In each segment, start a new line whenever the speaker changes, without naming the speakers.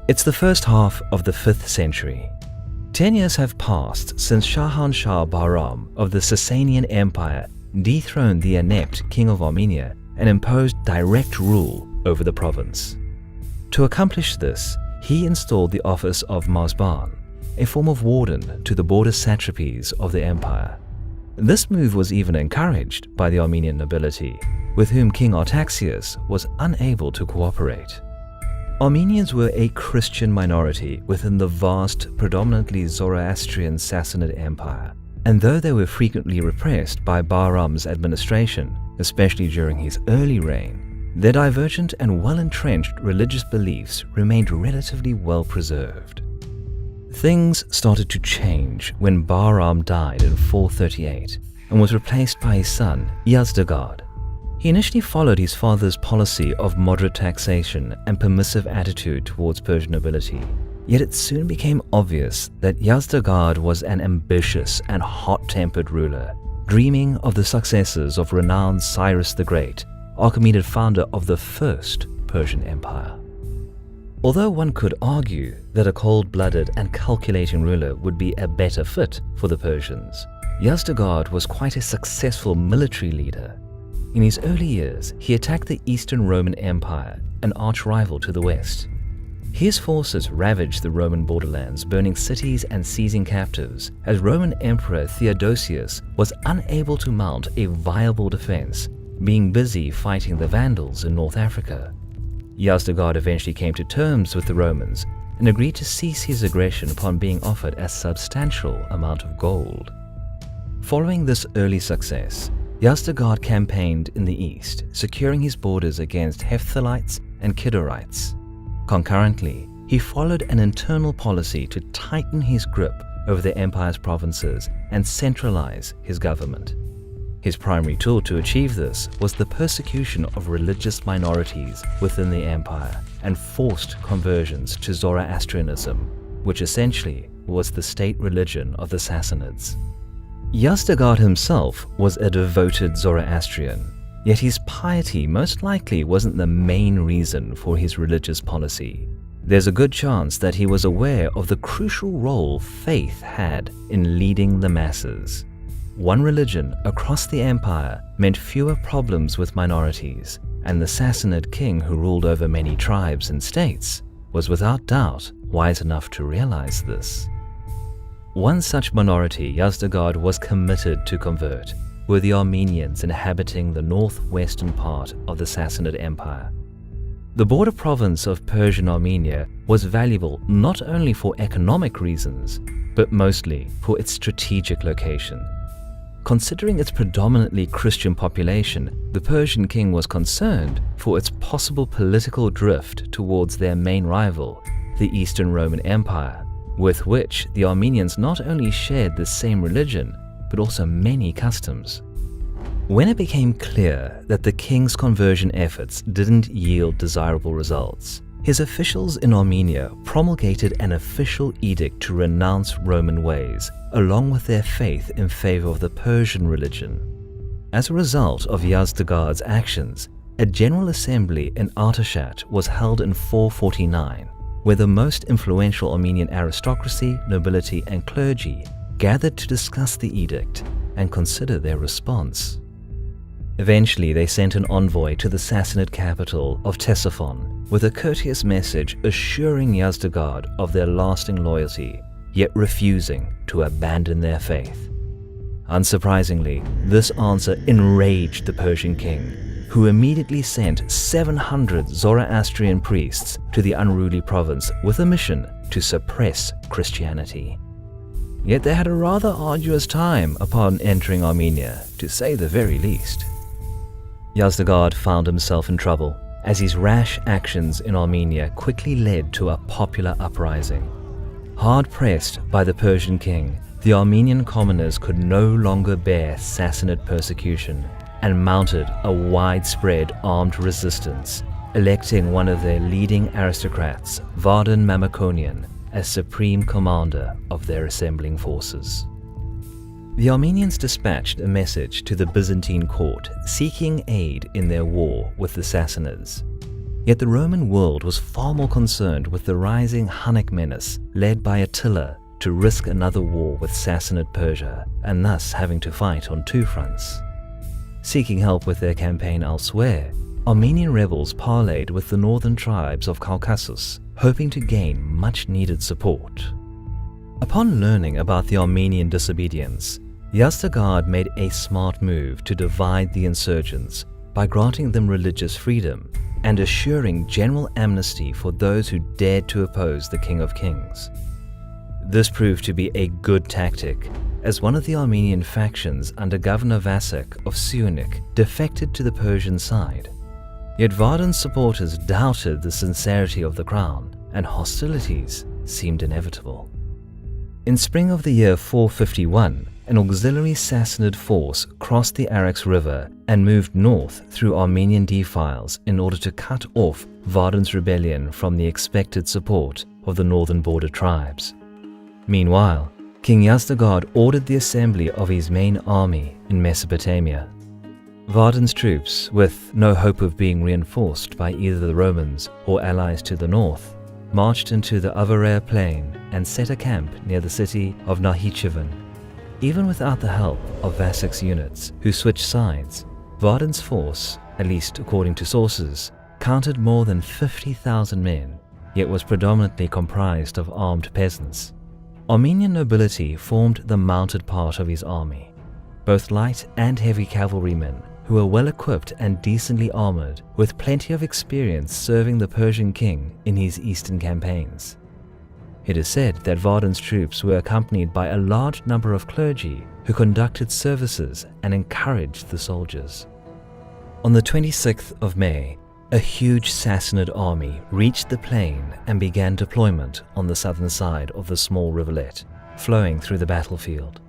It's the first half of the 5th century. 10 years have passed since Shah Bahram of the Sasanian Empire dethroned the inept king of Armenia and imposed direct rule over the province. To accomplish this, he installed the office of Mazban, a form of warden to the border satrapies of the empire. This move was even encouraged by the Armenian nobility, with whom King Artaxias was unable to cooperate. Armenians were a Christian minority within the vast, predominantly Zoroastrian Sassanid Empire, and though they were frequently repressed by Bahram's administration, especially during his early reign, their divergent and well-entrenched religious beliefs remained relatively well preserved. Things started to change when Bahram died in 438 and was replaced by his son, YAZDEGARD. He initially followed his father's policy of moderate taxation and permissive attitude towards Persian nobility, yet it soon became obvious that YAZDEGARD was an ambitious and hot-tempered ruler, dreaming of the successes of renowned Cyrus the Great, Achaemenid founder of the First Persian Empire. Although one could argue that a cold-blooded and calculating ruler would be a better fit for the Persians, YAZDEGARD was quite a successful military leader. In his early years, he attacked the Eastern Roman Empire, an arch-rival to the west. His forces ravaged the Roman borderlands, burning cities and seizing captives, as Roman Emperor Theodosius was unable to mount a viable defense, being busy fighting the Vandals in North Africa. YAZDEGARD eventually came to terms with the Romans and agreed to cease his aggression upon being offered a substantial amount of gold. Following this early success, YAZDEGARD campaigned in the east, securing his borders against Hephthalites and Kidarites. Concurrently, he followed an internal policy to tighten his grip over the empire's provinces and centralize his government. His primary tool to achieve this was the persecution of religious minorities within the empire and forced conversions to Zoroastrianism, which essentially was the state religion of the Sassanids. YAZDEGARD himself was a devoted Zoroastrian, yet his piety most likely wasn't the main reason for his religious policy. There's a good chance that he was aware of the crucial role faith had in leading the masses. One religion across the empire meant fewer problems with minorities, and the Sassanid king who ruled over many tribes and states was without doubt wise enough to realize this. One such minority YAZDEGARD was committed to convert were the Armenians inhabiting the northwestern part of the Sassanid Empire. The border province of Persian Armenia was valuable not only for economic reasons, but mostly for its strategic location. Considering its predominantly Christian population, the Persian king was concerned for its possible political drift towards their main rival, the Eastern Roman Empire, with which the Armenians not only shared the same religion, but also many customs. When it became clear that the king's conversion efforts didn't yield desirable results, his officials in Armenia promulgated an official edict to renounce Roman ways, along with their faith in favor of the Persian religion. As a result of YAZDEGARD's actions, a general assembly in Artashat was held in 449, where the most influential Armenian aristocracy, nobility, and clergy gathered to discuss the edict and consider their response. Eventually, they sent an envoy to the Sassanid capital of Ctesiphon with a courteous message assuring YAZDEGARD of their lasting loyalty, yet refusing to abandon their faith. Unsurprisingly, this answer enraged the Persian king, who immediately sent 700 Zoroastrian priests to the unruly province with a mission to suppress Christianity. Yet they had a rather arduous time upon entering Armenia, to say the very least. YAZDEGARD found himself in trouble, as his rash actions in Armenia quickly led to a popular uprising. Hard-pressed by the Persian king, the Armenian commoners could no longer bear Sassanid persecution and mounted a widespread armed resistance, electing one of their leading aristocrats, Vardan Mamikonian, as supreme commander of their assembling forces. The Armenians dispatched a message to the Byzantine court seeking aid in their war with the Sassanids. Yet the Roman world was far more concerned with the rising Hunnic menace led by Attila to risk another war with Sassanid Persia, and thus having to fight on two fronts. Seeking help with their campaign elsewhere, Armenian rebels parleyed with the northern tribes of Caucasus, hoping to gain much-needed support. Upon learning about the Armenian disobedience, YAZDEGARD made a smart move to divide the insurgents by granting them religious freedom and assuring general amnesty for those who dared to oppose the King of Kings. This proved to be a good tactic, as one of the Armenian factions under Governor Vasak of Siunik defected to the Persian side. Yet Vardan's supporters doubted the sincerity of the crown, and hostilities seemed inevitable. In spring of the year 451, an auxiliary Sassanid force crossed the Arax River and moved north through Armenian defiles in order to cut off Vardan's rebellion from the expected support of the northern border tribes. Meanwhile, King YAZDEGARD ordered the assembly of his main army in Mesopotamia. Vardan's troops, with no hope of being reinforced by either the Romans or allies to the north, marched into the Avarea plain and set a camp near the city of Nahichivan. Even without the help of Vasak's units, who switched sides, Vardan's force, at least according to sources, counted more than 50,000 men, yet was predominantly comprised of armed peasants. Armenian nobility formed the mounted part of his army, both light and heavy cavalrymen who were well equipped and decently armored, with plenty of experience serving the Persian king in his eastern campaigns. It is said that Vardan's troops were accompanied by a large number of clergy who conducted services and encouraged the soldiers. On the 26th of May, a huge Sassanid army reached the plain and began deployment on the southern side of the small rivulet, flowing through the battlefield.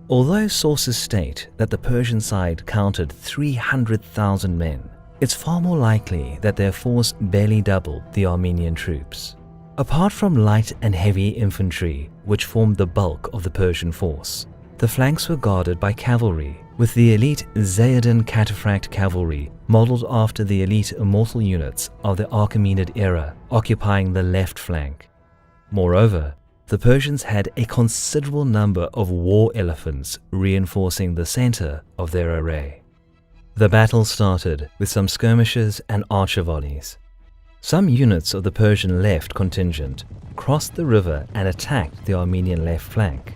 Although sources state that the Persian side counted 300,000 men, it's far more likely that their force barely doubled the Armenian troops. Apart from light and heavy infantry, which formed the bulk of the Persian force, the flanks were guarded by cavalry, with the elite Zayadan cataphract cavalry modeled after the elite immortal units of the Achaemenid era occupying the left flank. Moreover, the Persians had a considerable number of war elephants reinforcing the center of their array. The battle started with some skirmishes and archer volleys. Some units of the Persian left contingent crossed the river and attacked the Armenian left flank.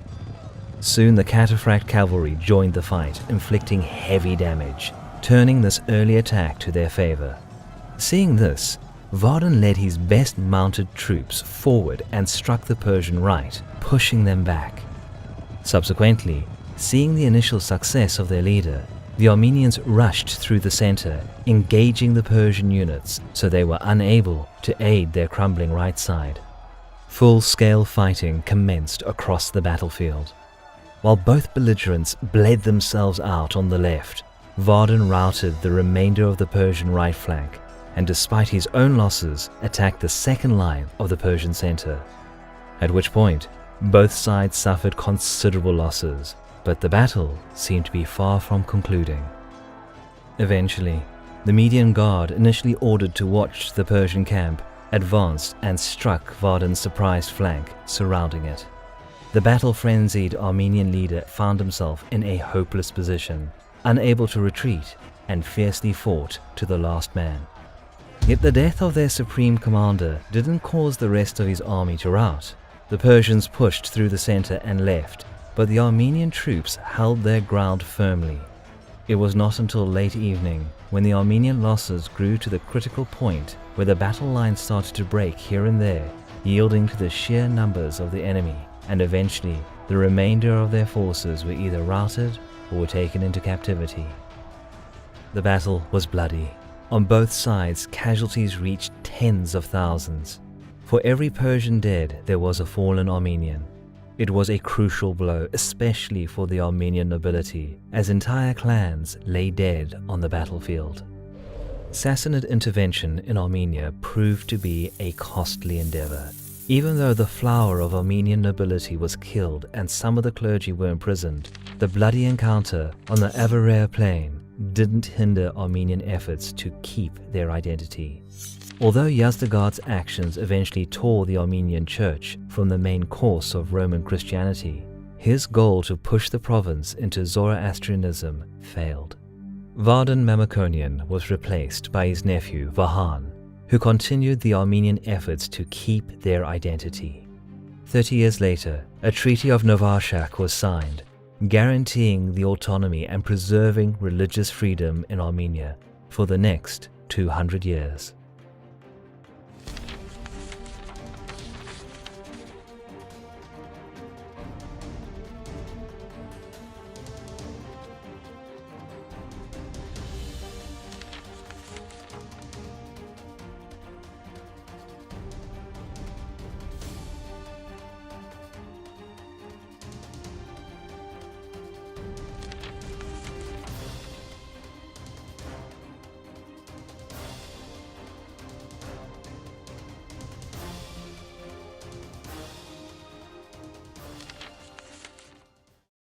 Soon the cataphract cavalry joined the fight, inflicting heavy damage, turning this early attack to their favor. Seeing this, Vardan led his best mounted troops forward and struck the Persian right, pushing them back. Subsequently, seeing the initial success of their leader, the Armenians rushed through the center, engaging the Persian units so they were unable to aid their crumbling right side. Full-scale fighting commenced across the battlefield. While both belligerents bled themselves out on the left, Vardan routed the remainder of the Persian right flank, and despite his own losses, attacked the second line of the Persian center. At which point, both sides suffered considerable losses, but the battle seemed to be far from concluding. Eventually, the Median Guard, initially ordered to watch the Persian camp, advanced and struck Vardan's surprised flank, surrounding it. The battle-frenzied Armenian leader found himself in a hopeless position, unable to retreat, and fiercely fought to the last man. Yet the death of their supreme commander didn't cause the rest of his army to rout. The Persians pushed through the center and left, but the Armenian troops held their ground firmly. It was not until late evening, when the Armenian losses grew to the critical point where the battle lines started to break here and there, yielding to the sheer numbers of the enemy, and eventually the remainder of their forces were either routed or were taken into captivity. The battle was bloody. On both sides, casualties reached tens of thousands. For every Persian dead, there was a fallen Armenian. It was a crucial blow, especially for the Armenian nobility, as entire clans lay dead on the battlefield. Sassanid intervention in Armenia proved to be a costly endeavor. Even though the flower of Armenian nobility was killed and some of the clergy were imprisoned, the bloody encounter on the Avarea plain didn't hinder Armenian efforts to keep their identity. Although YAZDEGARD's actions eventually tore the Armenian Church from the main course of Roman Christianity, his goal to push the province into Zoroastrianism failed. Vardan Mamikonian was replaced by his nephew Vahan, who continued the Armenian efforts to keep their identity. 30 years later, a Treaty of Novarshak was signed, guaranteeing the autonomy and preserving religious freedom in Armenia for the next 200 years.